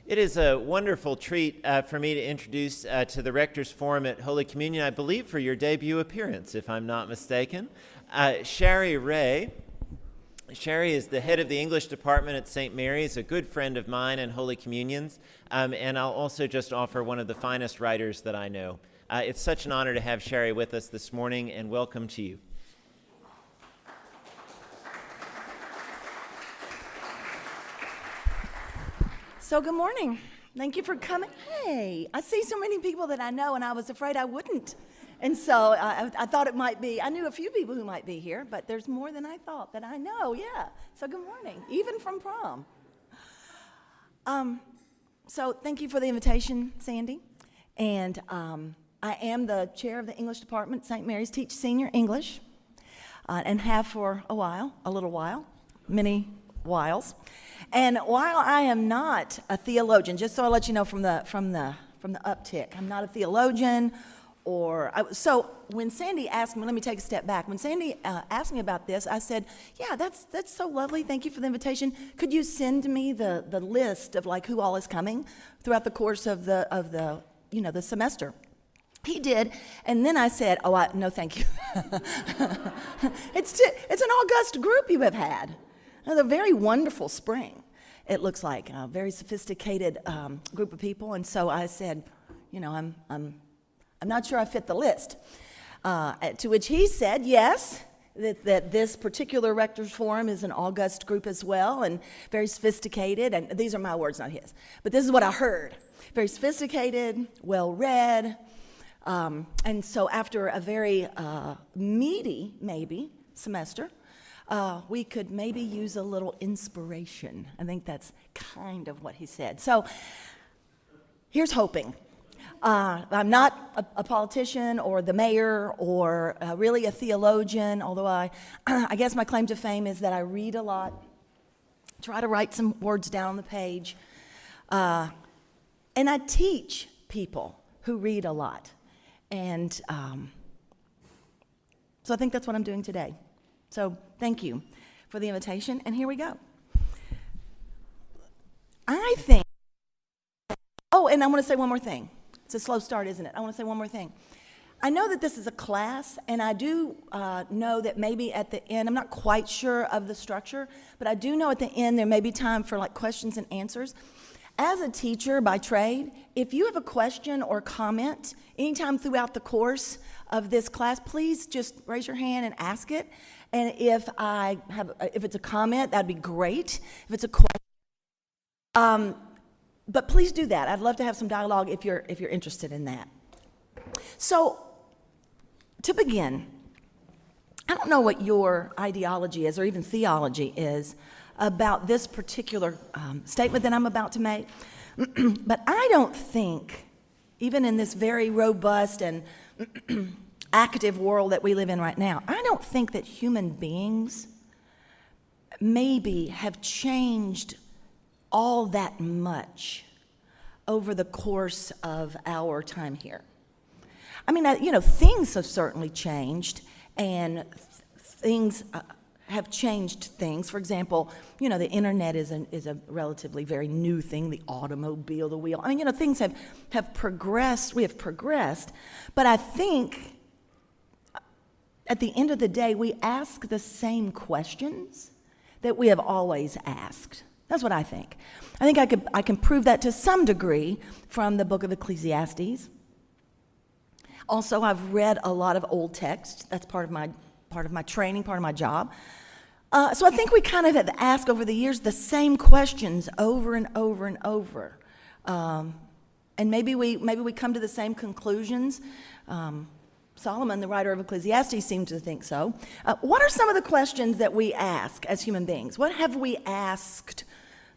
It is a wonderful treat for me to introduce to the Rector's Forum at Holy Communion, I believe for your debut appearance, if I'm not mistaken, Shari Ray. Shari is the head of the English department at St. Mary's, a good friend of mine and Holy Communion's, and I'll also just offer one of the finest writers that I know. It's such an honor to have Shari with us this morning, and welcome to you. So good morning. Thank you for coming. Hey, I see so many people that I know, and I was afraid I wouldn't. And so I thought it might be, I knew a few people who might be here, but there's more than I thought that I know, yeah. So good morning, even from prom. So thank you for the invitation, Sandy. And I am the chair of the English department at St. Mary's, teach senior English, and have for a little while, many whiles. And while I am not a theologian, just so I'll let you know from the uptick, I'm not a theologian, so when Sandy asked me, let me take a step back. When Sandy asked me about this, I said, yeah, that's so lovely. Thank you for the invitation. Could you send me the list of like who all is coming throughout the course of the semester? He did, and then I said, no, thank you. It's an august group you have had. A very wonderful spring, it looks like, a very sophisticated group of people. And so I said, I'm not sure I fit the list. To which he said, yes, that this particular Rector's Forum is an august group as well, and very sophisticated. And these are my words, not his. But this is what I heard. Very sophisticated, well-read. And so after a very meaty, maybe, semester, we could maybe use a little inspiration. I think that's kind of what he said. So here's hoping. I'm not a politician or the mayor or really a theologian, although I guess my claim to fame is that I read a lot, try to write some words down on the page, and I teach people who read a lot. And so I think that's what I'm doing today. So thank you for the invitation, and here we go. And I want to say one more thing. It's a slow start, isn't it? I want to say one more thing. I know that this is a class, and I do know that maybe at the end, I'm not quite sure of the structure, but I do know at the end there may be time for like questions and answers. As a teacher by trade, if you have a question or comment anytime throughout the course of this class, please just raise your hand and ask it. And if it's a comment, that'd be great. If it's a question, but please do that. I'd love to have some dialogue if you're interested in that. So, to begin, I don't know what your ideology is or even theology is about this particular statement that I'm about to make, but I don't think, even in this very robust and active world that we live in right now, I don't think that human beings maybe have changed all that much over the course of our time here. I mean, things have certainly changed, and things have changed things. For example, the internet is a relatively very new thing, the automobile, the wheel. I mean, things have progressed, we have progressed, but I think at the end of the day, we ask the same questions that we have always asked. That's what I think. I think I can prove that to some degree from the book of Ecclesiastes. Also, I've read a lot of old texts. That's part of my training, part of my job. So I think we kind of have asked over the years the same questions over and over and over. And maybe we come to the same conclusions. Solomon, the writer of Ecclesiastes, seemed to think so. What are some of the questions that we ask as human beings? What have we asked,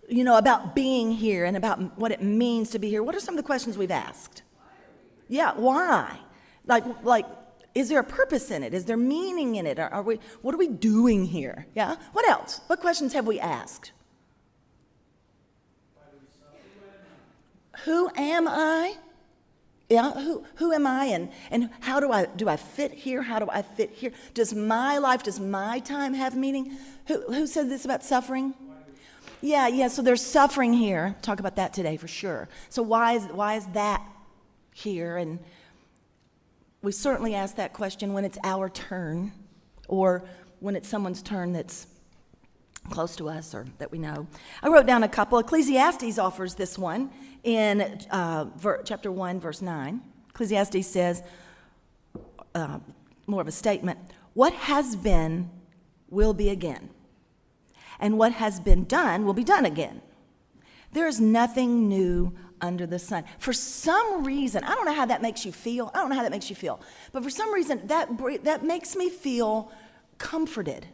about being here and about what it means to be here? What are some of the questions we've asked? Yeah, why? Like, is there a purpose in it? Is there meaning in it? What are we doing here? Yeah? What else? What questions have we asked? Who am I? Yeah, who am I, and how do I fit here? How do I fit here? Does my life, does my time have meaning? Who said this about suffering? Yeah, so there's suffering here. Talk about that today for sure. So why is that here? And we certainly ask that question when it's our turn, or when it's someone's turn that's close to us or that we know. I wrote down a couple. Ecclesiastes offers this one in chapter 1, verse 9. Ecclesiastes says, more of a statement, what has been will be again, and what has been done will be done again. There is nothing new under the sun. For some reason, I don't know how that makes you feel. But for some reason, that makes me feel comforted.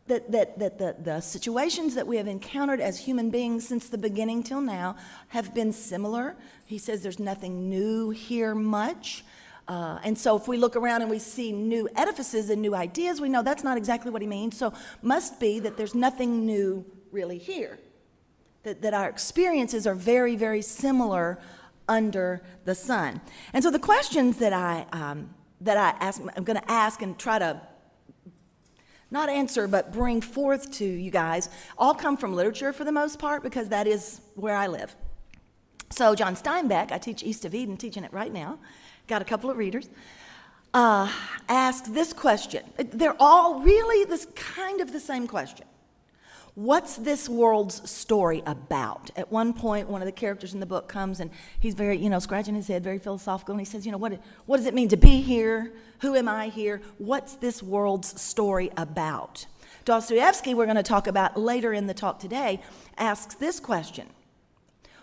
That the situations that we have encountered as human beings since the beginning till now have been similar. He says there's nothing new here much. And so if we look around and we see new edifices and new ideas, we know that's not exactly what he means. So must be that there's nothing new really here. That our experiences are very, very similar under the sun. And so the questions that I'm going to ask and try to not answer, but bring forth to you guys, all come from literature for the most part, because that is where I live. So John Steinbeck, I teach East of Eden, teaching it right now, got a couple of readers, asked this question. They're all really this kind of the same question. What's this world's story about? At one point, one of the characters in the book comes and he's very, scratching his head, very philosophical, and he says, what does it mean to be here? Who am I here? What's this world's story about? Dostoevsky, we're going to talk about later in the talk today, asks this question,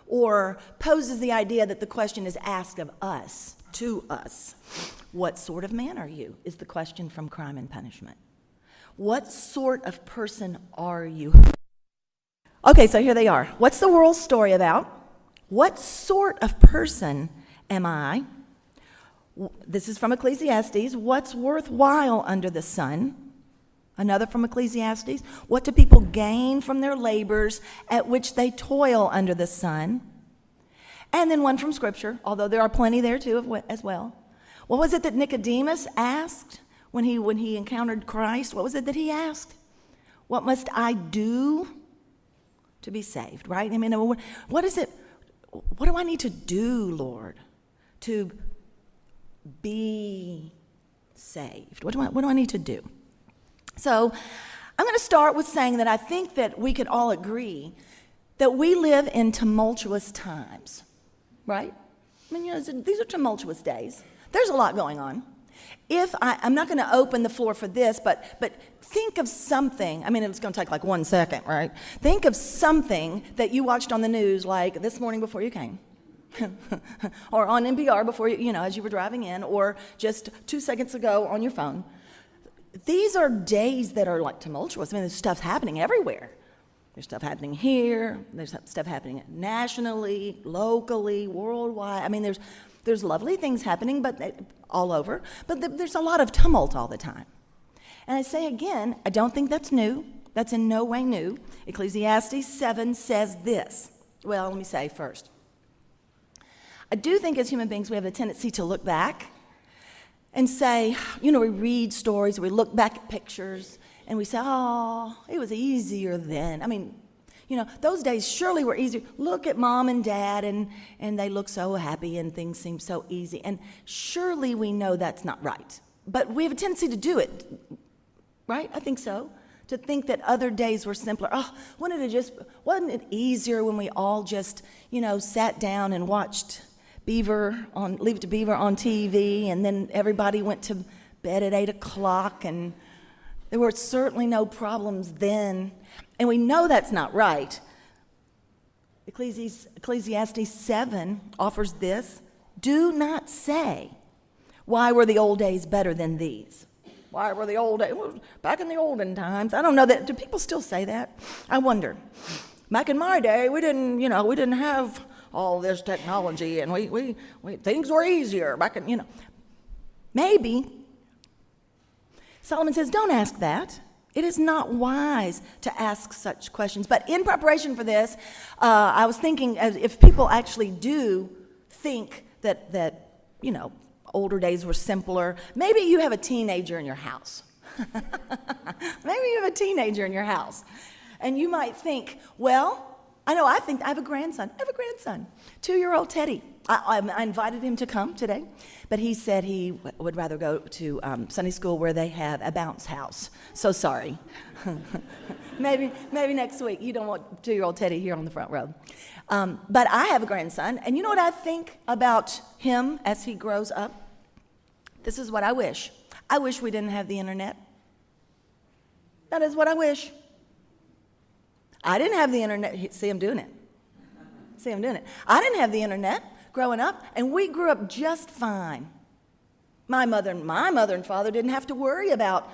or poses the idea that the question is asked of us, to us. What sort of man are you? Is the question from Crime and Punishment. What sort of person are you? Okay, so here they are. What's the world's story about? What sort of person am I? This is from Ecclesiastes. What's worthwhile under the sun? Another from Ecclesiastes. What do people gain from their labors at which they toil under the sun? And then one from Scripture, although there are plenty there too as well. What was it that Nicodemus asked when he encountered Christ? What was it that he asked? What must I do to be saved, right? I mean, what is it? What do I need to do, Lord, to be saved? What do I need to do? So I'm going to start with saying that I think that we could all agree that we live in tumultuous times, right? I mean, these are tumultuous days. There's a lot going on. I'm not going to open the floor for this, but think of something. I mean, it's going to take like 1 second, right? Think of something that you watched on the news, like this morning before you came, or on NPR before as you were driving in, or just 2 seconds ago on your phone. These are days that are like tumultuous. I mean, there's stuff happening everywhere. There's stuff happening here. There's stuff happening nationally, locally, worldwide. I mean, there's lovely things happening, but all over. But there's a lot of tumult all the time. And I say again, I don't think that's new. That's in no way new. Ecclesiastes 7 says this. Well, let me say first, I do think as human beings we have a tendency to look back and say, we read stories, we look back at pictures, and we say, oh, it was easier then. I mean, those days surely were easier. Look at mom and dad, and they look so happy, and things seem so easy. And surely we know that's not right. But we have a tendency to do it, right? I think so. To think that other days were simpler. Oh, wasn't it easier when we all just, sat down and watched Leave It to Beaver on TV, and then everybody went to bed at 8 o'clock, and there were certainly no problems then. And we know that's not right. Ecclesiastes 7 offers this. Do not say, why were the old days better than these? Why were the old days, back in the olden times? I don't know do people still say that? I wonder. Back in my day, we didn't have all this technology, and we things were easier back in, Maybe. Solomon says, don't ask that. It is not wise to ask such questions. But in preparation for this, I was thinking, if people actually do think that older days were simpler, maybe you have a teenager in your house. Maybe you have a teenager in your house. And you might think, well, I think I have a grandson. I have a grandson, 2-year-old Teddy. I invited him to come today, but he said he would rather go to Sunday school where they have a bounce house. So sorry. Maybe next week. You don't want 2-year-old Teddy here on the front row. But I have a grandson, and you know what I think about him as he grows up? This is what I wish. I wish we didn't have the internet. That is what I wish. I didn't have the internet. See him doing it. See him doing it. I didn't have the internet growing up, and we grew up just fine. My mother and father didn't have to worry about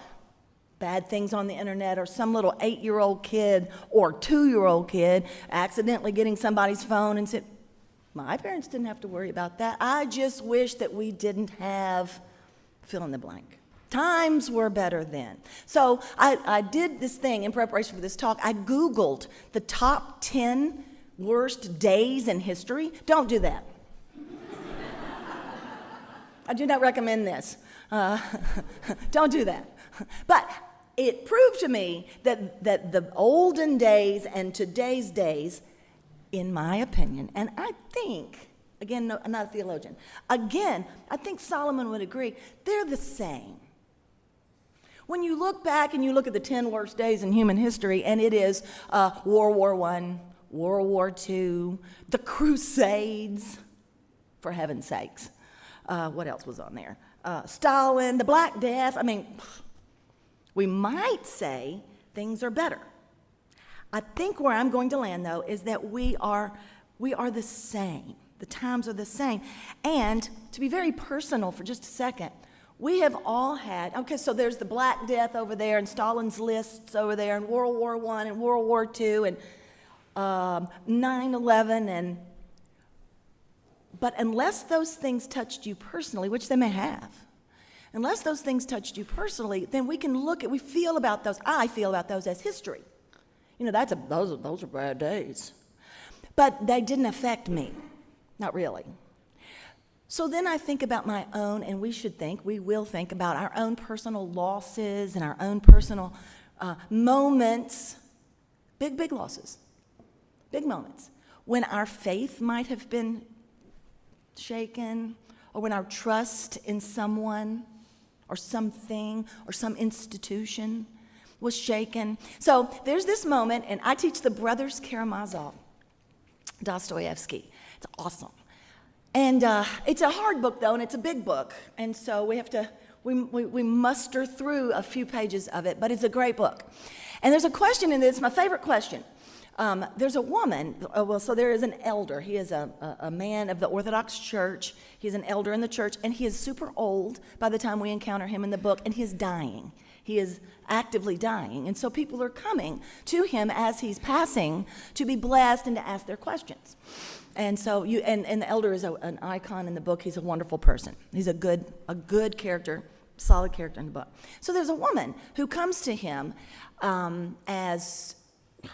bad things on the internet or some little 8-year-old kid or 2-year-old kid accidentally getting somebody's phone and said, my parents didn't have to worry about that. I just wish that we didn't have fill in the blank. Times were better then. So I did this thing in preparation for this talk. I Googled the top 10 worst days in history. Don't do that. I do not recommend this. Don't do that. But it proved to me that the olden days and today's days, in my opinion, and I think, again, no, I'm not a theologian, again, I think Solomon would agree, they're the same. When you look back and you look at the 10 worst days in human history, and it is World War I, World War II, the Crusades, for heaven's sakes. What else was on there? Stalin, the Black Death. I mean, we might say things are better. I think where I'm going to land, though, is that we are the same. The times are the same. And to be very personal for just a second, we have all had, okay, so there's the Black Death over there and Stalin's lists over there and World War I and World War II and 9/11 but unless those things touched you personally, which they may have, unless those things touched you personally, then we feel about those, I feel about those as history. You know, those are bad days. But they didn't affect me, not really. So then I think about my own, and we will think about our own personal losses and our own personal moments, big losses, big moments, when our faith might have been shaken, or when our trust in someone or something or some institution was shaken. So there's this moment, and I teach the Brothers Karamazov, Dostoevsky. It's awesome. And it's a hard book, though, and it's a big book. And so we muster through a few pages of it, but it's a great book. And there's a question in this, my favorite question. There's a woman, so there is an elder. He is a man of the Orthodox Church. He's an elder in the church, and he is super old by the time we encounter him in the book, and he is dying. He is actively dying. And so people are coming to him as he's passing to be blessed and to ask their questions. And so and the elder is an icon in the book. He's a wonderful person. He's a good character, solid character in the book. So there's a woman who comes to him as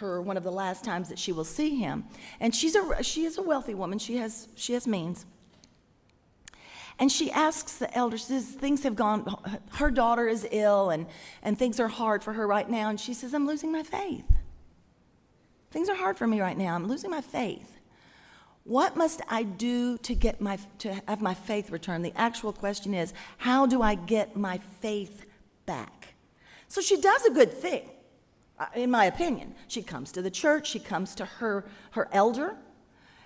one of the last times that she will see him, and she is a wealthy woman. She has means, and she asks the elder. She says things have gone. Her daughter is ill, and things are hard for her right now. And she says, "I'm losing my faith. Things are hard for me right now. I'm losing my faith. What must I do to have my faith returned?" The actual question is, how do I get my faith back? So she does a good thing. In my opinion, she comes to the church, she comes to her elder,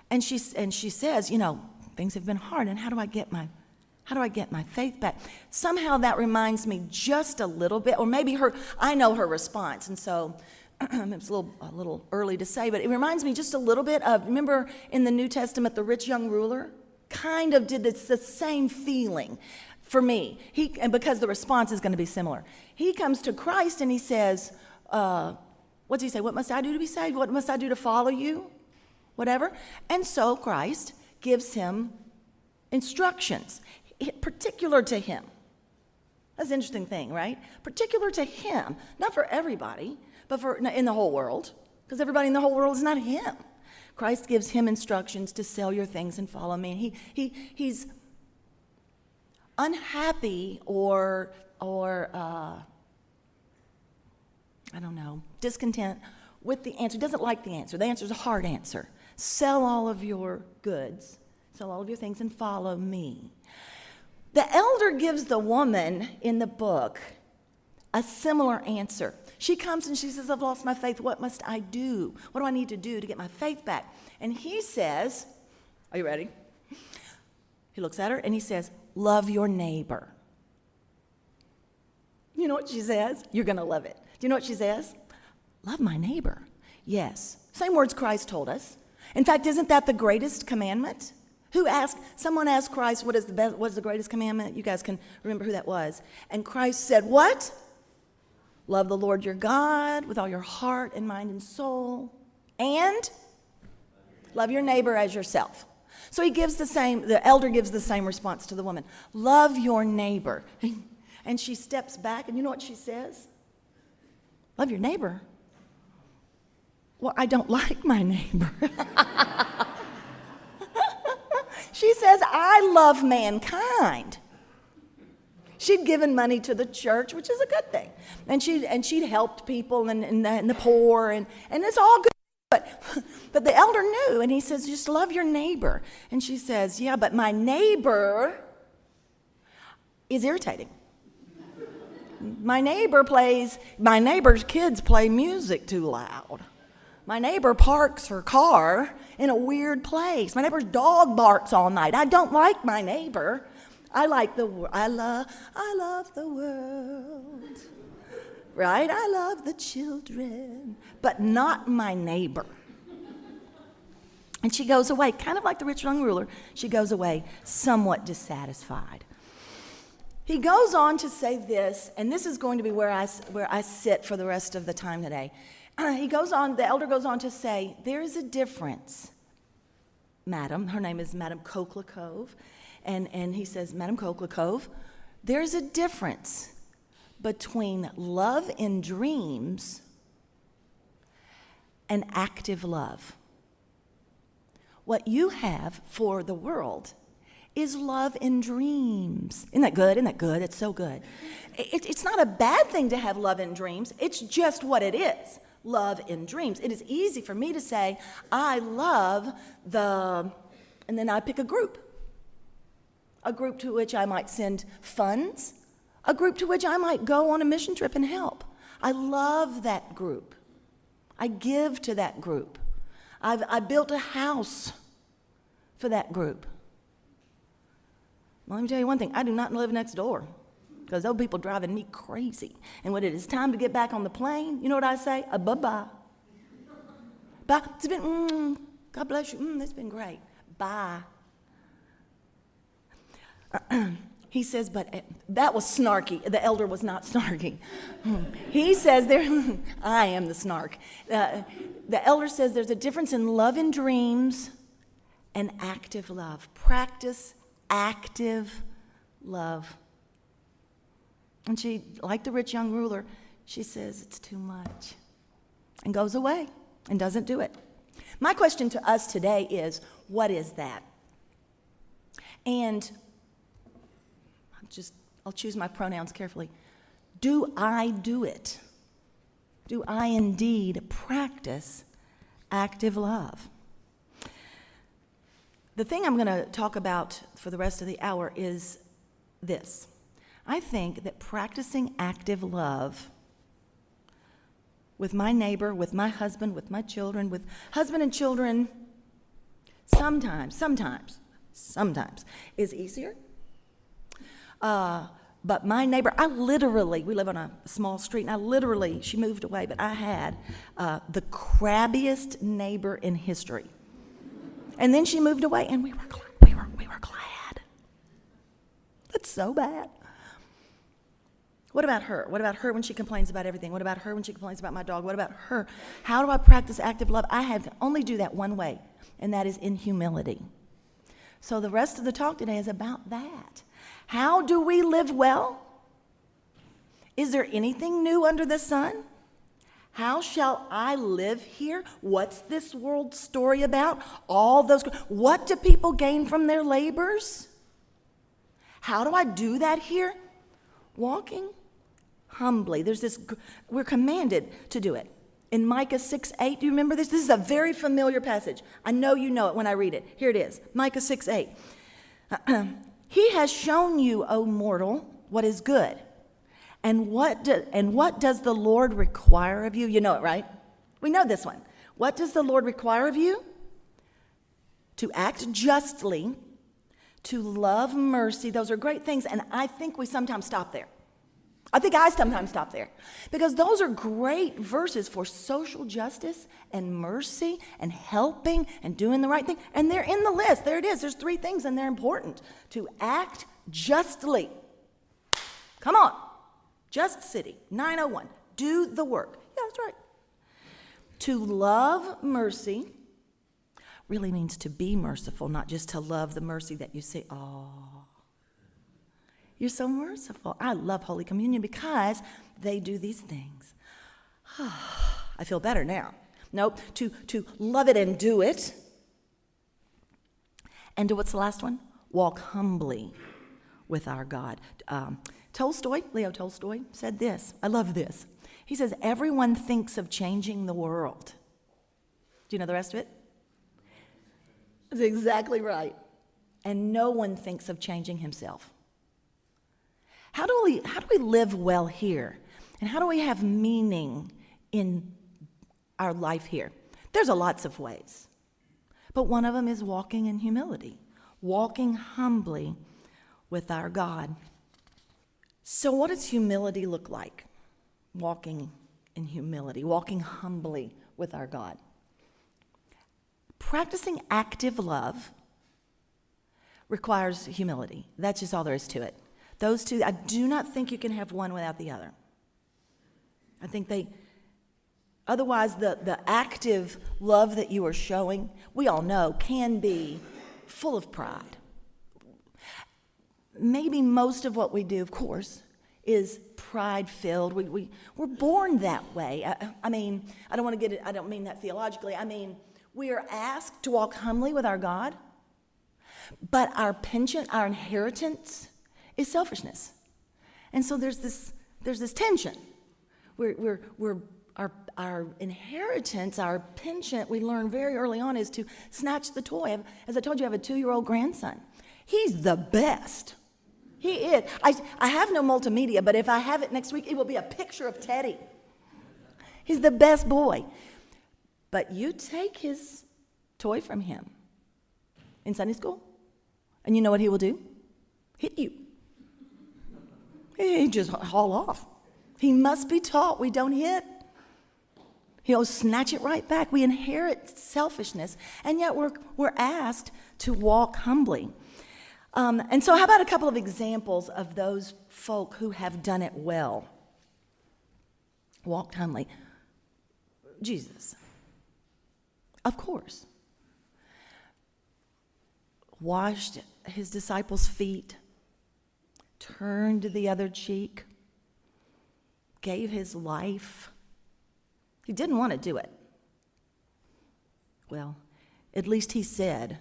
and she says, you know, things have been hard, and how do I get my faith back? Somehow that reminds me just a little bit, or maybe I know her response, and so it's a little early to say, but it reminds me just a little bit of, remember in the New Testament, the rich young ruler kind of did the same feeling for me. And because the response is going to be similar. He comes to Christ and he says, what does he say? What must I do to be saved? What must I do to follow you? Whatever. And so Christ gives him instructions, particular to him. That's an interesting thing, right? Particular to him, not for everybody, but in the whole world, because everybody in the whole world is not him. Christ gives him instructions to sell your things and follow me. And he's unhappy or I don't know, discontent with the answer. He doesn't like the answer. The answer is a hard answer. Sell all of your goods, sell all of your things, and follow me. The elder gives the woman in the book a similar answer. She comes and she says, I've lost my faith. What must I do? What do I need to do to get my faith back? And he says, are you ready? He looks at her and he says, love your neighbor. You know what she says? You're going to love it. Do you know what she says? Love my neighbor. Yes. Same words Christ told us. In fact, isn't that the greatest commandment? Someone asked Christ, what is the greatest commandment? You guys can remember who that was. And Christ said, what? Love the Lord your God with all your heart and mind and soul. And love your neighbor as yourself. So the elder gives the same response to the woman. Love your neighbor. And she steps back, and you know what she says? Love your neighbor? Well, I don't like my neighbor. She says, I love mankind. She'd given money to the church, which is a good thing. And she'd helped people and the poor, and it's all good. But the elder knew, and he says, just love your neighbor. And she says, yeah, but my neighbor is irritating. My neighbor's kids play music too loud. My neighbor parks her car in a weird place. My neighbor's dog barks all night. I don't like my neighbor. I love the world. Right? I love the children, but not my neighbor. And she goes away, kind of like the rich young ruler. She goes away somewhat dissatisfied. He goes on to say this, and this is going to be where I sit for the rest of the time today. The elder goes on to say, there is a difference, madam. Her name is Madam Koklikov. And he says, Madam Koklikov, there's a difference between love in dreams and active love. What you have for the world is love in dreams. Isn't that good? Isn't that good? It's so good. It's not a bad thing to have love in dreams. It's just what it is. Love in dreams. It is easy for me to say, I love and then I pick a group to which I might send funds, a group to which I might go on a mission trip and help. I love that group. I give to that group. I built a house for that group. Well, let me tell you one thing. I do not live next door because those people driving me crazy. And when it is time to get back on the plane, you know what I say? Bye-bye. Bye. It's been, God bless you. It's been great. Bye. He says, but that was snarky. The elder was not snarky. He says, I am the snark. The elder says there's a difference in love in dreams and active love. Practice active love. And she, like the rich young ruler, she says it's too much and goes away and doesn't do it. My question to us today is, what is that? And I'll choose my pronouns carefully. Do I do it? Do I indeed practice active love? The thing I'm going to talk about for the rest of the hour is this. I think that practicing active love with my neighbor, with my husband, with my children, with husband and children, sometimes is easier. But my neighbor, we live on a small street, and she moved away, but I had the crabbiest neighbor in history. And then she moved away, and we were glad. That's so bad. What about her? What about her when she complains about everything? What about her when she complains about my dog? What about her? How do I practice active love? I only do that one way, and that is in humility. So the rest of the talk today is about that. How do we live well? Is there anything new under the sun? How shall I live here? What's this world story about? What do people gain from their labors? How do I do that here? Walking humbly. We're commanded to do it. In Micah 6:8, do you remember this? This is a very familiar passage. I know you know it when I read it. Here it is, Micah 6:8. He has shown you, O mortal, what is good. And what does the Lord require of you? You know it, right? We know this one. What does the Lord require of you? To act justly, to love mercy. Those are great things, and I think we sometimes stop there. I think I sometimes stop there, because those are great verses for social justice and mercy and helping and doing the right thing, and they're in the list. There it is. There's 3 things, and they're important. To act justly. Come on. Just City, 901. Do the work. Yeah, that's right. To love mercy really means to be merciful, not just to love the mercy that you see. Oh, you're so merciful. I love Holy Communion because they do these things. I feel better now. Nope, to love it and do it. And to what's the last one? Walk humbly with our God. Leo Tolstoy said this. I love this. He says, everyone thinks of changing the world. Do you know the rest of it? That's exactly right. And no one thinks of changing himself. How do we live well here? And how do we have meaning in our life here? There's lots of ways. But one of them is walking in humility, walking humbly with our God. So what does humility look like? Walking in humility, walking humbly with our God. Practicing active love requires humility. That's just all there is to it. Those two, I do not think you can have one without the other. I think otherwise the active love that you are showing, we all know, can be full of pride. Maybe most of what we do, of course, is pride-filled. We're born that way. I mean, I don't mean that theologically. I mean, we are asked to walk humbly with our God, but our penchant, our inheritance is selfishness. And so there's this tension. Our inheritance, our penchant, we learn very early on, is to snatch the toy. As I told you, I have a 2-year-old grandson. He's the best. He is. I have no multimedia, but if I have it next week, it will be a picture of Teddy. He's the best boy. But you take his toy from him in Sunday school, and you know what he will do? Hit you. He just haul off. He must be taught we don't hit. He'll snatch it right back. We inherit selfishness, and yet we're asked to walk humbly. And so how about a couple of examples of those folk who have done it well? Walked humbly. Jesus, of course. Washed his disciples' feet, turned the other cheek, gave his life. He didn't want to do it. Well, at least he said,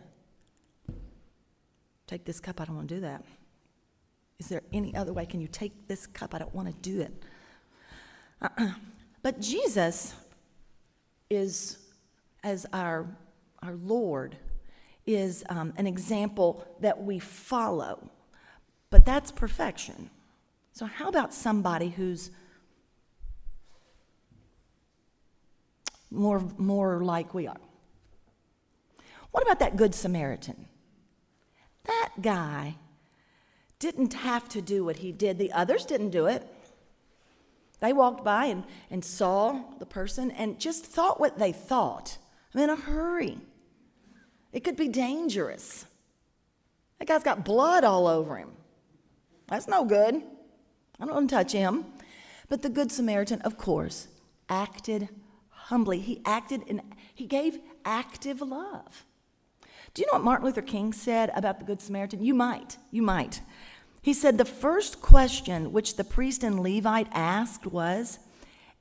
take this cup, I don't want to do that. Is there any other way? Can you take this cup? I don't want to do it. But Jesus is, as our Lord, is an example that we follow. But that's perfection. So how about somebody who's more like we are? What about that Good Samaritan? That guy didn't have to do what he did. The others didn't do it. They walked by and saw the person and just thought what they thought. I'm in a hurry. It could be dangerous. That guy's got blood all over him. That's no good. I don't want to touch him. But the Good Samaritan, of course, acted humbly. He gave active love. Do you know what Martin Luther King said about the Good Samaritan? You might. He said the first question which the priest and Levite asked was,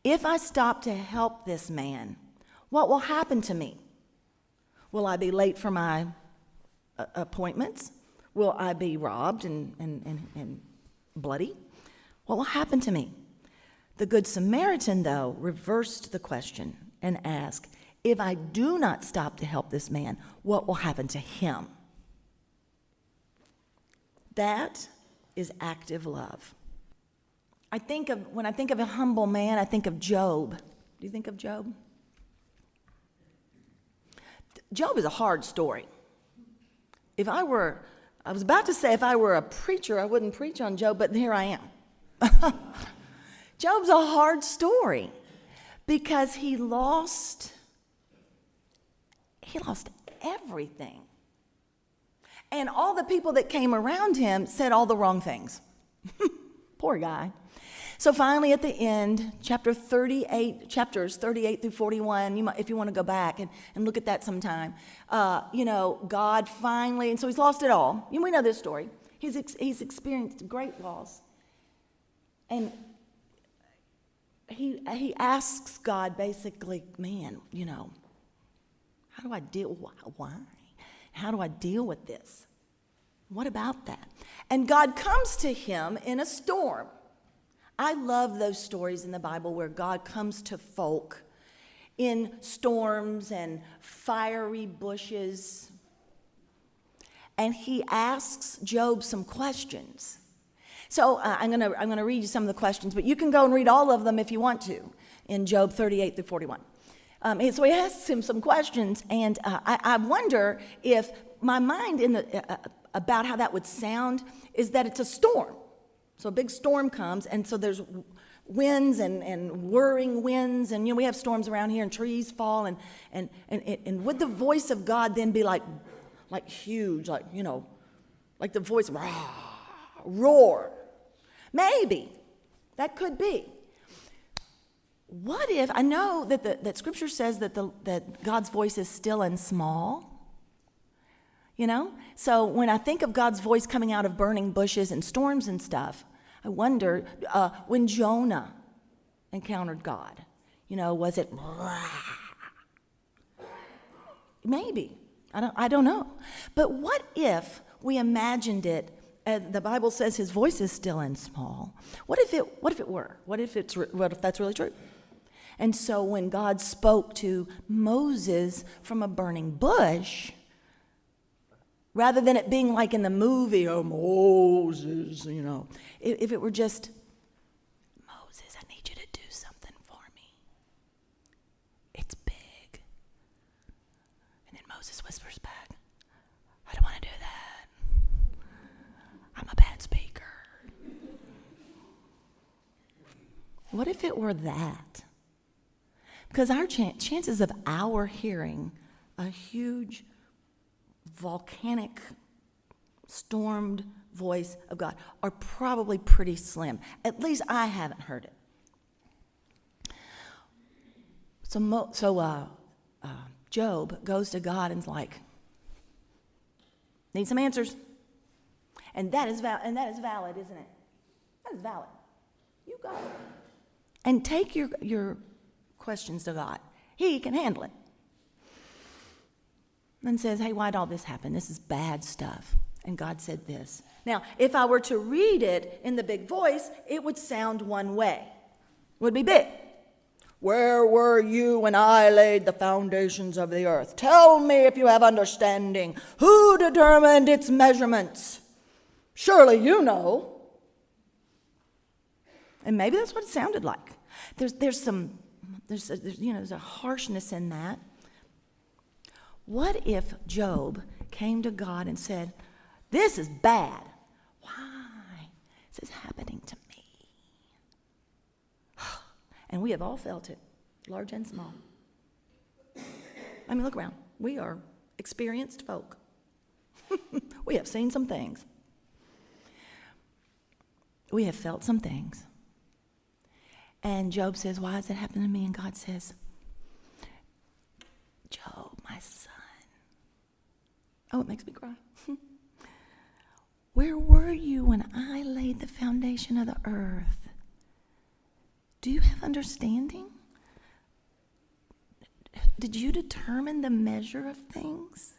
if I stop to help this man, what will happen to me? Will I be late for my appointments? Will I be robbed and bloody? What will happen to me? The Good Samaritan, though, reversed the question and asked, if I do not stop to help this man, what will happen to him? That is active love. When I think of a humble man, I think of Job. Do you think of Job? Job is a hard story. I was about to say if I were a preacher, I wouldn't preach on Job, but here I am. Job's a hard story because he lost everything. And all the people that came around him said all the wrong things. Poor guy. So finally at the end, chapters 38 through 41, if you want to go back and look at that sometime, God finally, and so he's lost it all. We know this story. He's experienced great loss. And he asks God basically, man, how do I deal? Why? How do I deal with this? What about that? And God comes to him in a storm. I love those stories in the Bible where God comes to folk in storms and fiery bushes. And he asks Job some questions. So I'm gonna read you some of the questions, but you can go and read all of them if you want to in Job 38 through 41. So he asks him some questions, and I wonder if my mind about how that would sound is that it's a storm. So a big storm comes, and so there's winds and whirring winds, and we have storms around here, and trees fall, and would the voice of God then be like huge, like the voice roar? Maybe that could be. What if, I know that Scripture says that God's voice is still and small, So when I think of God's voice coming out of burning bushes and storms and stuff, I wonder, when Jonah encountered God, was it, maybe, I don't know. But what if we imagined it, the Bible says his voice is still and small. What if it were? What if that's really true? And so when God spoke to Moses from a burning bush, rather than it being like in the movie, oh, Moses, if it were just, Moses, I need you to do something for me. It's big. And then Moses whispers back, I don't want to do that. I'm a bad speaker. What if it were that? Because our chances of our hearing a huge volcanic stormed voice of God are probably pretty slim. At least I haven't heard it. So Job goes to God and's like, need some answers. And that is valid, isn't it? That is valid. You got it. And take your questions to God. He can handle it. And says, hey, why'd all this happen? This is bad stuff. And God said this. Now, if I were to read it in the big voice, it would sound one way. It would be big. Where were you when I laid the foundations of the earth? Tell me if you have understanding. Who determined its measurements? Surely you know. And maybe that's what it sounded like. There's a harshness in that. What if Job came to God and said, this is bad. Why is this happening to me? And we have all felt it, large and small. I mean, look around. We are experienced folk. We have seen some things. We have felt some things. And Job says, why is it happening to me? And God says, Job, my son. Oh, it makes me cry. Where were you when I laid the foundation of the earth? Do you have understanding? Did you determine the measure of things?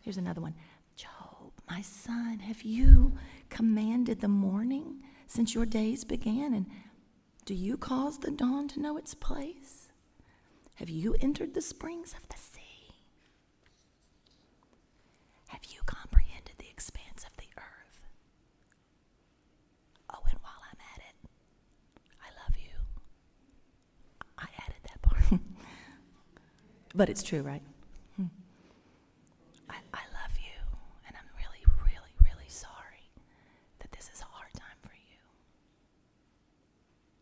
Here's another one. Job, my son, have you commanded the morning since your days began? And Do you cause the dawn to know its place? Have you entered the springs of the sea? Have you comprehended the expanse of the earth? Oh, and while I'm at it, I love you. I added that part. But it's true, right? I love you, and I'm really, really, really sorry that this is a hard time for you.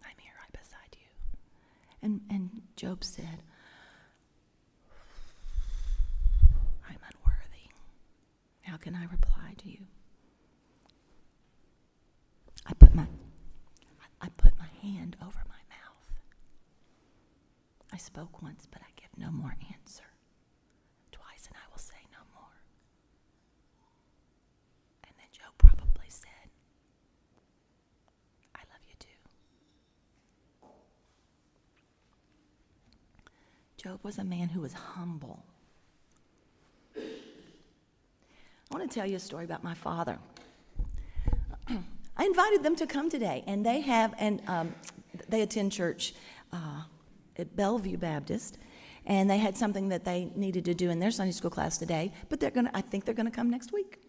I'm here right beside you. And Job said, I'm unworthy. How can I reply to you? I put my hand over my mouth. I spoke once, but I give no more answer. Twice, and I will say no more. And then Job probably said, I love you too. Job was a man who was humble. I want to tell you a story about my father. I invited them to come today, and they attend church at Bellevue Baptist, and they had something that they needed to do in their Sunday school class today, but I think they're going to come next week.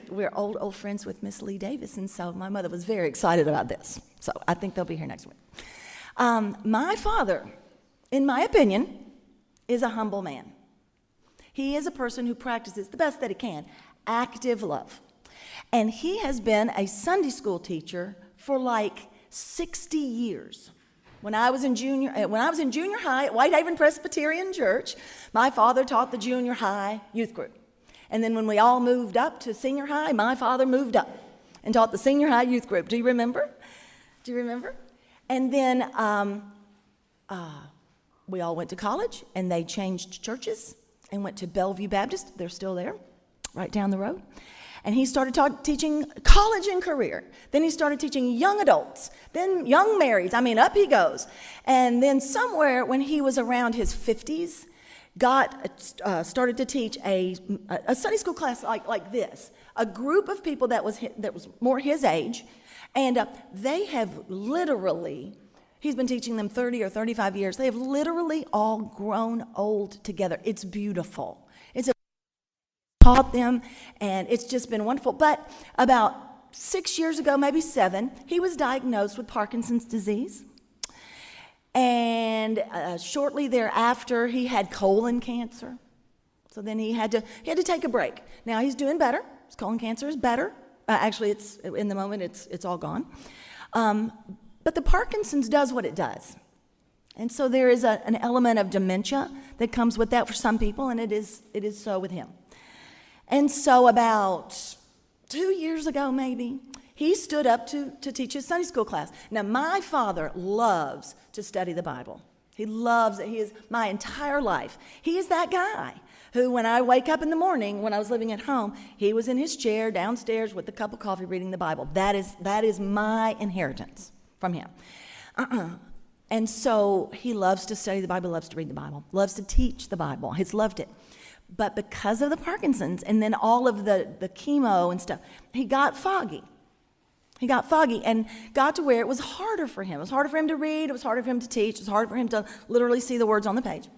We're old friends with Miss Lee Davis, and so my mother was very excited about this. So I think they'll be here next week. My father, in my opinion, is a humble man. He is a person who practices the best that he can, active love. And he has been a Sunday school teacher for like 60 years. When I was in junior high at Whitehaven Presbyterian Church, my father taught the junior high youth group. And then when we all moved up to senior high, my father moved up and taught the senior high youth group. Do you remember? And then we all went to college, and they changed churches and went to Bellevue Baptist. They're still there, right down the road. And he started teaching college and career. Then he started teaching young adults, then young marrieds. Up he goes. And then somewhere when he was around his 50s, started to teach a Sunday school class like this. A group of people that was more his age. And they have literally, he's been teaching them 30 or 35 years. They have literally all grown old together. It's beautiful. Taught them, and it's just been wonderful. But about 6 years ago, maybe 7, he was diagnosed with Parkinson's disease. And shortly thereafter, he had colon cancer. So then he had to take a break. Now he's doing better. His colon cancer is better. Actually, it's in the moment it's all gone. But the Parkinson's does what it does. And so there is an element of dementia that comes with that for some people, and it is so with him. And so about 2 years ago, maybe, he stood up to teach his Sunday school class. Now, my father loves to study the Bible. He loves it. He is my entire life. He is that guy who, when I wake up in the morning, when I was living at home, he was in his chair downstairs with a cup of coffee reading the Bible. That is my inheritance from him. And so he loves to study the Bible, loves to read the Bible, loves to teach the Bible. He's loved it. But because of the Parkinson's and then all of the chemo and stuff, he got foggy. And got to where it was harder for him. It was harder for him to read. It was harder for him to teach. It was harder for him to literally see the words on the page.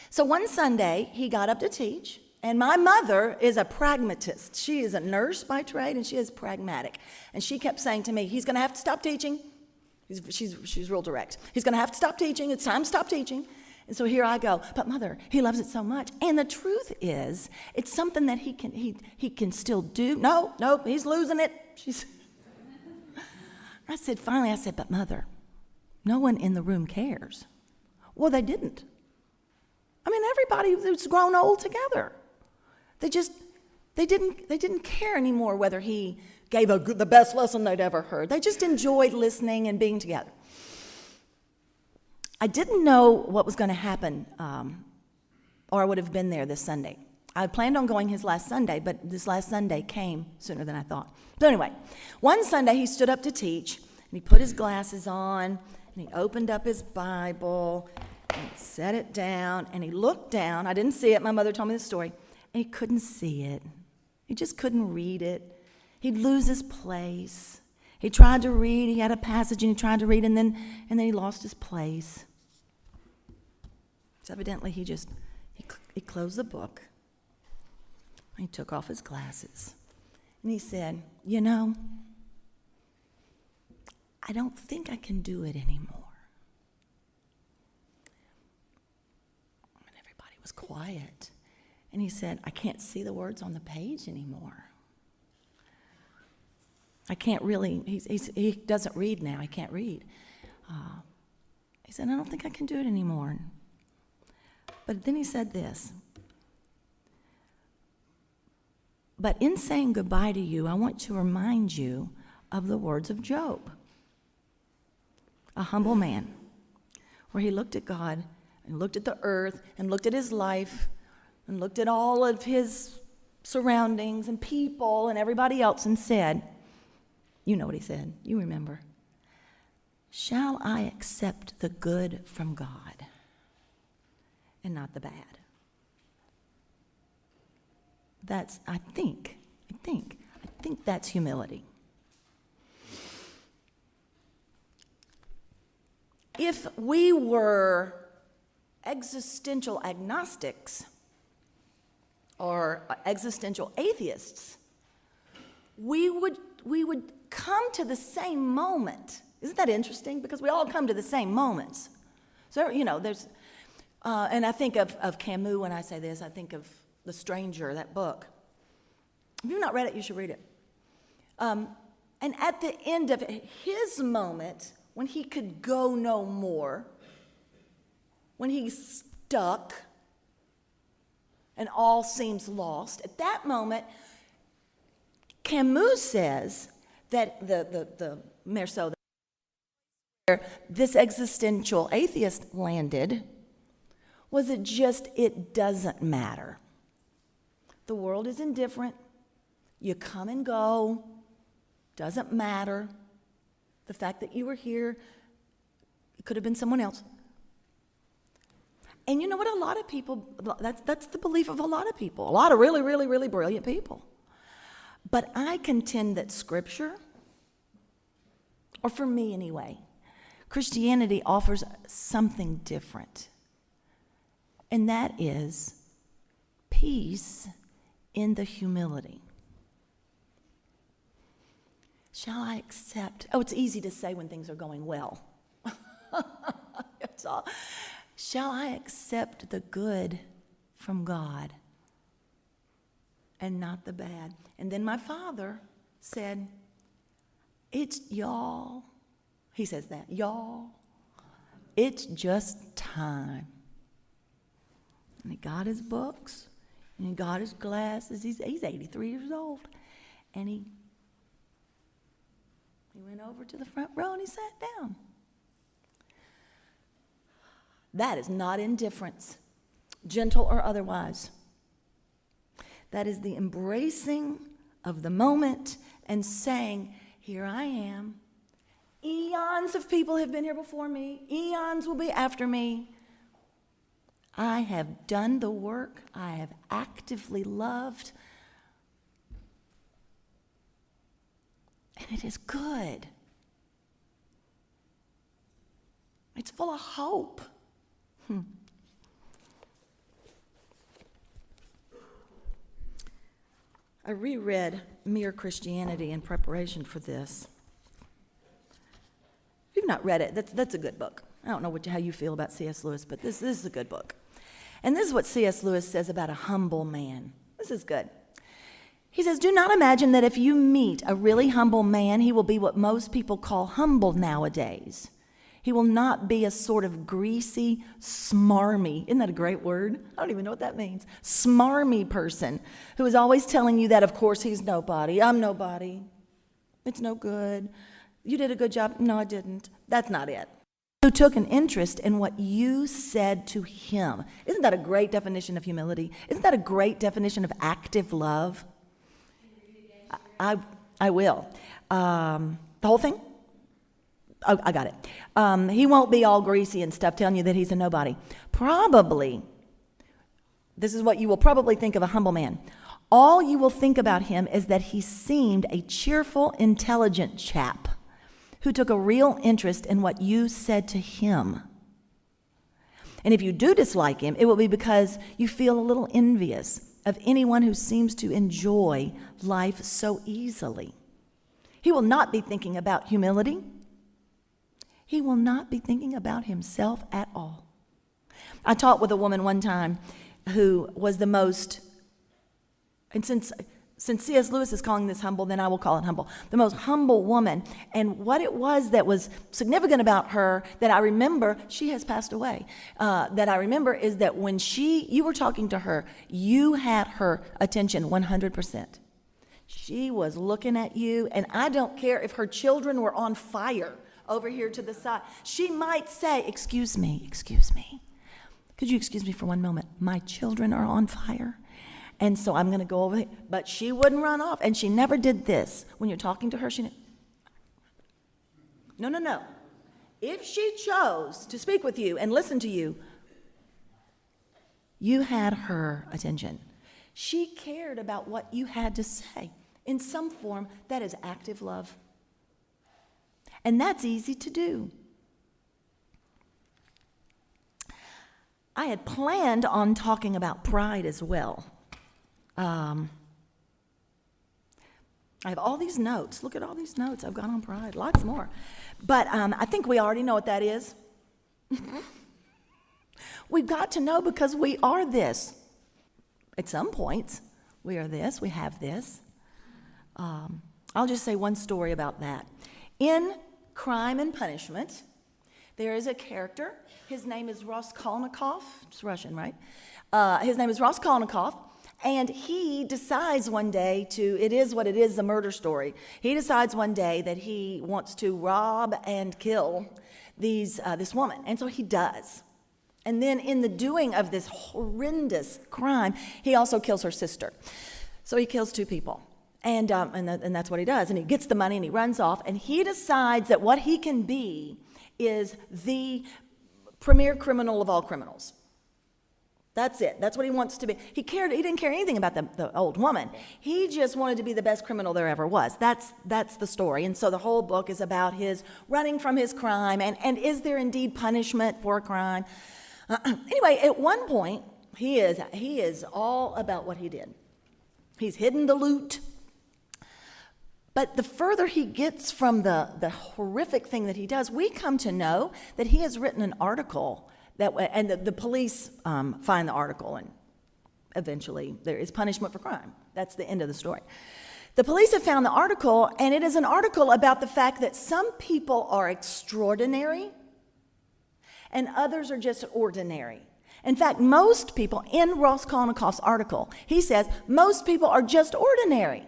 So one Sunday, he got up to teach. And my mother is a pragmatist. She is a nurse by trade, and she is pragmatic. And she kept saying to me, he's going to have to stop teaching. She's real direct. He's going to have to stop teaching. It's time to stop teaching. And so here I go, but Mother, he loves it so much. And the truth is, it's something that he can still do. No, he's losing it. Finally I said, but Mother, no one in the room cares. Well, they didn't. Everybody was grown old together. They didn't care anymore whether he gave the best lesson they'd ever heard. They just enjoyed listening and being together. I didn't know what was going to happen, or I would have been there this Sunday. I planned on going his last Sunday, but this last Sunday came sooner than I thought. So anyway, one Sunday he stood up to teach, and he put his glasses on, and he opened up his Bible, and he set it down, and he looked down. I didn't see it. My mother told me the story. And he couldn't see it. He just couldn't read it. He'd lose his place. He tried to read. He had a passage, and he tried to read, and then he lost his place. So evidently, he closed the book. He took off his glasses, and he said, "You know, I don't think I can do it anymore." And everybody was quiet. And he said, "I can't see the words on the page anymore. I can't really," he doesn't read now. He can't read. He said, "I don't think I can do it anymore." But then he said this, "But in saying goodbye to you, I want to remind you of the words of Job, a humble man, where he looked at God and looked at the earth and looked at his life and looked at all of his surroundings and people and everybody else and said," you know what he said, you remember, "Shall I accept the good from God and not the bad?" That's, I think that's humility. If we were existential agnostics or existential atheists, we would come to the same moment. Isn't that interesting? Because we all come to the same moments. So, there's, and I think of Camus when I say this. I think of The Stranger, that book. If you've not read it, you should read it. And at the end of his moment, when he could go no more, when he's stuck and all seems lost, at that moment, Camus says that the Merceau, where this existential atheist landed, was it doesn't matter. The world is indifferent. You come and go. Doesn't matter. The fact that you were here, it could have been someone else. And you know what? A lot of people, that's the belief of a lot of people. A lot of really, really, really brilliant people. But I contend that Scripture, or for me anyway, Christianity offers something different. And that is peace in the humility. Shall I accept? Oh, it's easy to say when things are going well. That's all. Shall I accept the good from God and not the bad? And then my father said, "It's y'all." He says that, "Y'all, it's just time." And he got his books, and he got his glasses. He's 83 years old. And he went over to the front row and he sat down. That is not indifference, gentle or otherwise. That is the embracing of the moment and saying, "Here I am. Eons of people have been here before me. Eons will be after me. I have done the work. I have actively loved. And it is good. It's full of hope." I reread Mere Christianity in preparation for this. If you've not read it, that's a good book. I don't know how you feel about C.S. Lewis, but this is a good book. And this is what C.S. Lewis says about a humble man. This is good. He says, "Do not imagine that if you meet a really humble man, he will be what most people call humble nowadays. He will not be a sort of greasy, smarmy," isn't that a great word? I don't even know what that means. Smarmy person who is always telling you that, of course, he's nobody. I'm nobody. It's no good. You did a good job. No, I didn't. That's not it. Who took an interest in what you said to him. Isn't that a great definition of humility? Isn't that a great definition of active love? I will. The whole thing? Oh, I got it. He won't be all greasy and stuff telling you that he's a nobody. Probably, this is what you will probably think of a humble man. all you will think about him is that he seemed a cheerful, intelligent chap who took a real interest in what you said to him. And if you do dislike him, it will be because you feel a little envious of anyone who seems to enjoy life so easily. He will not be thinking about humility. He will not be thinking about himself at all. I talked with a woman one time who was the most, and since C.S. Lewis is calling this humble, then I will call it humble, the most humble woman. And what it was that was significant about her that I remember, she has passed away, that I remember is that when you were talking to her, you had her attention 100%. She was looking at you, and I don't care if her children were on fire over here to the side. She might say, excuse me, could you excuse me for one moment? My children are on fire. And so I'm going to go over here. But she wouldn't run off. And she never did this. When you're talking to her, No. If she chose to speak with you and listen to you, you had her attention. She cared about what you had to say in some form that is active love. And that's easy to do. I had planned on talking about pride as well. I have all these notes. Look at all these notes I've got on pride. Lots more. But I think we already know what that is. We've got to know because we are this. At some points, we are this. We have this. I'll just say one story about that. In Crime and Punishment, there is a character. His name is Raskolnikov. It's Russian, right? His name is Raskolnikov. And he decides one day it is what it is, a murder story. He decides one day that he wants to rob and kill this woman. And so he does. And then in the doing of this horrendous crime, he also kills her sister. So he kills two people. And that's what he does. And he gets the money and he runs off. And he decides that what he can be is the premier criminal of all criminals. That's it. That's what he wants to be. He didn't care anything about the old woman. He just wanted to be the best criminal there ever was. That's the story. And so the whole book is about his running from his crime. And is there indeed punishment for a crime? Anyway, at one point, he is all about what he did. He's hidden the loot. But the further he gets from the horrific thing that he does, we come to know that he has written an article and the police find the article, and eventually there is punishment for crime. That's the end of the story. The police have found the article, and it is an article about the fact that some people are extraordinary and others are just ordinary. In fact, most people, in Raskolnikov's article, he says, most people are just ordinary.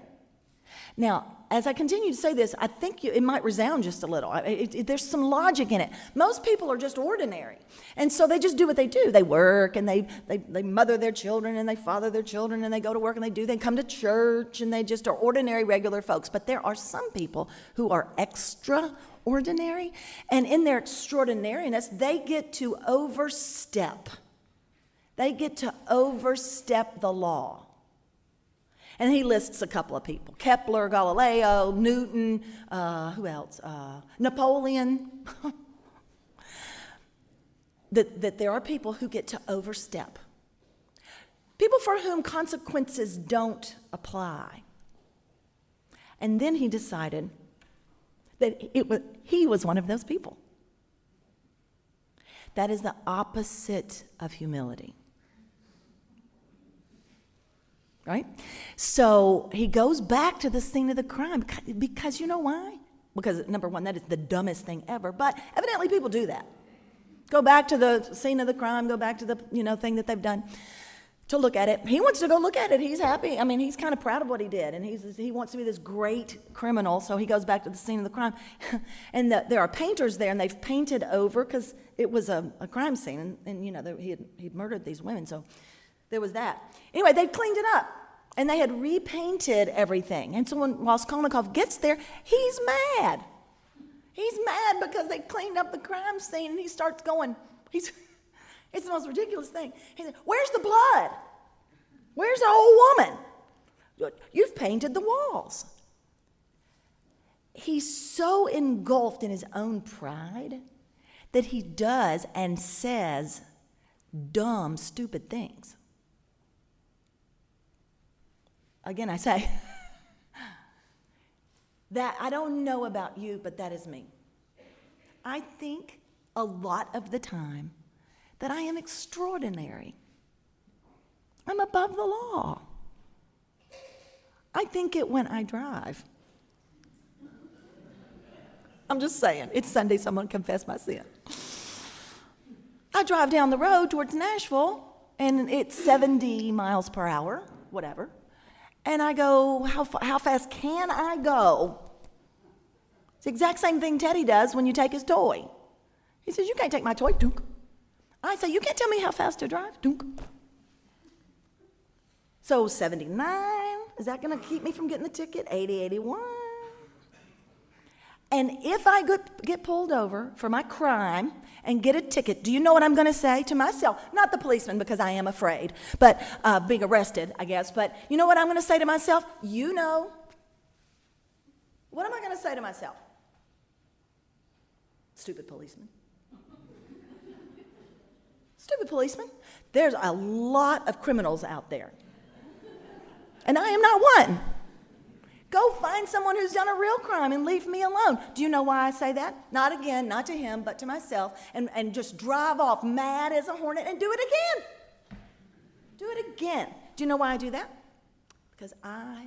Now, as I continue to say this, I think it might resound just a little. There's some logic in it. Most people are just ordinary. And so they just do what they do. They work and they mother their children and they father their children and they go to work and they come to church and they just are ordinary, regular folks. But there are some people who are extraordinary, and in their extraordinariness, they get to overstep. They get to overstep the law. And he lists a couple of people: Kepler, Galileo, Newton, who else? Napoleon. that there are people who get to overstep. People for whom consequences don't apply. And then he decided that he was one of those people. That is the opposite of humility. Right? So he goes back to the scene of the crime because you know why? Because, number one, that is the dumbest thing ever. But evidently people do that. Go back to the scene of the crime, go back to the thing that they've done to look at it. He wants to go look at it. He's happy. I mean, he's kind of proud of what he did. And he wants to be this great criminal, so he goes back to the scene of the crime. And there are painters there, and they've painted over, because it was a crime scene. And he'd murdered these women, so there was that. Anyway, they cleaned it up, and they had repainted everything. And so when Raskolnikov gets there, he's mad. He's mad because they cleaned up the crime scene, and he starts going, it's the most ridiculous thing. He said, "Where's the blood? Where's the old woman? You've painted the walls. He's so engulfed in his own pride that he does and says dumb, stupid things. Again, I say that I don't know about you, but that is me. I think a lot of the time that I am extraordinary. I'm above the law. I think it when I drive. I'm just saying, it's Sunday, so I'm going to confess my sin. I drive down the road towards Nashville, and it's 70 miles per hour, whatever. And I go, how fast can I go? It's the exact same thing Teddy does when you take his toy. He says, you can't take my toy. Dunk. I say, you can't tell me how fast to drive. Dunk. So 79, is that going to keep me from getting the ticket? 80, 81. And if I get pulled over for my crime and get a ticket, do you know what I'm going to say to myself? Not the policeman, because I am afraid, but being arrested, I guess. But you know what I'm going to say to myself? You know. What am I going to say to myself? Stupid policeman. Stupid policeman. There's a lot of criminals out there. And I am not one. Go find someone who's done a real crime and leave me alone. Do you know why I say that? Not again, not to him, but to myself. And just drive off mad as a hornet and do it again. Do it again. Do you know why I do that? Because I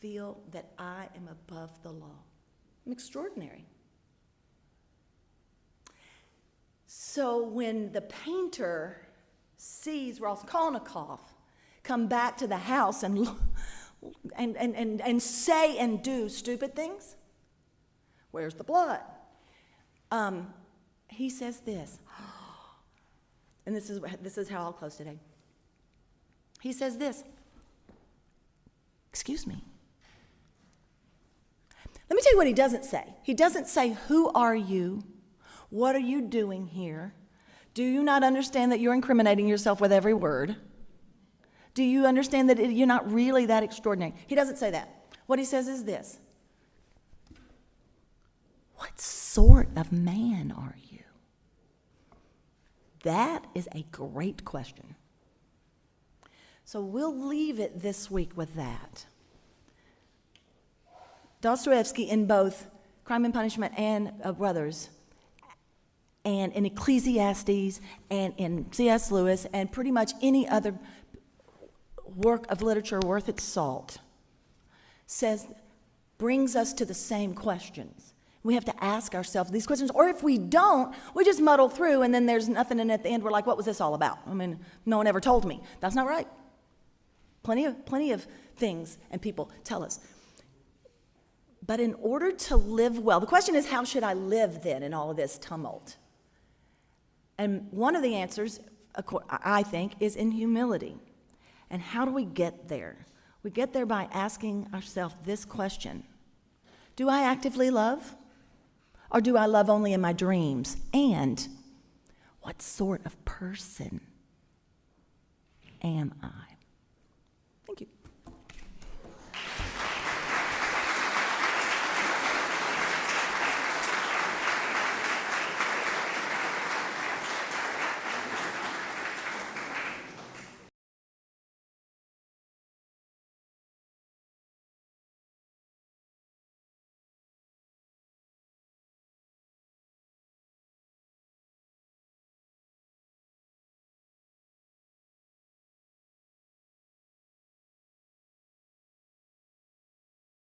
feel that I am above the law. I'm extraordinary. So when the painter sees Raskolnikov come back to the house and say and do stupid things, where's the blood? He says this, and this is how I'll close today. He says this, excuse me. Let me tell you what he doesn't say. He doesn't say, who are you? What are you doing here? Do you not understand that you're incriminating yourself with every word? Do you understand that you're not really that extraordinary? He doesn't say that. What he says is this. What sort of man are you? That is a great question. So we'll leave it this week with that. Dostoevsky, in both Crime and Punishment and Brothers, and in Ecclesiastes, and in C.S. Lewis, and pretty much any other work of literature worth its salt, brings us to the same questions. We have to ask ourselves these questions, or if we don't, we just muddle through, and then there's nothing, and at the end we're like, what was this all about? I mean, no one ever told me. That's not right. Plenty of things and people tell us. But in order to live well, the question is, how should I live then in all of this tumult? And one of the answers, I think, is in humility. And how do we get there? We get there by asking ourselves this question. Do I actively love? Or do I love only in my dreams? And what sort of person am I? Thank you.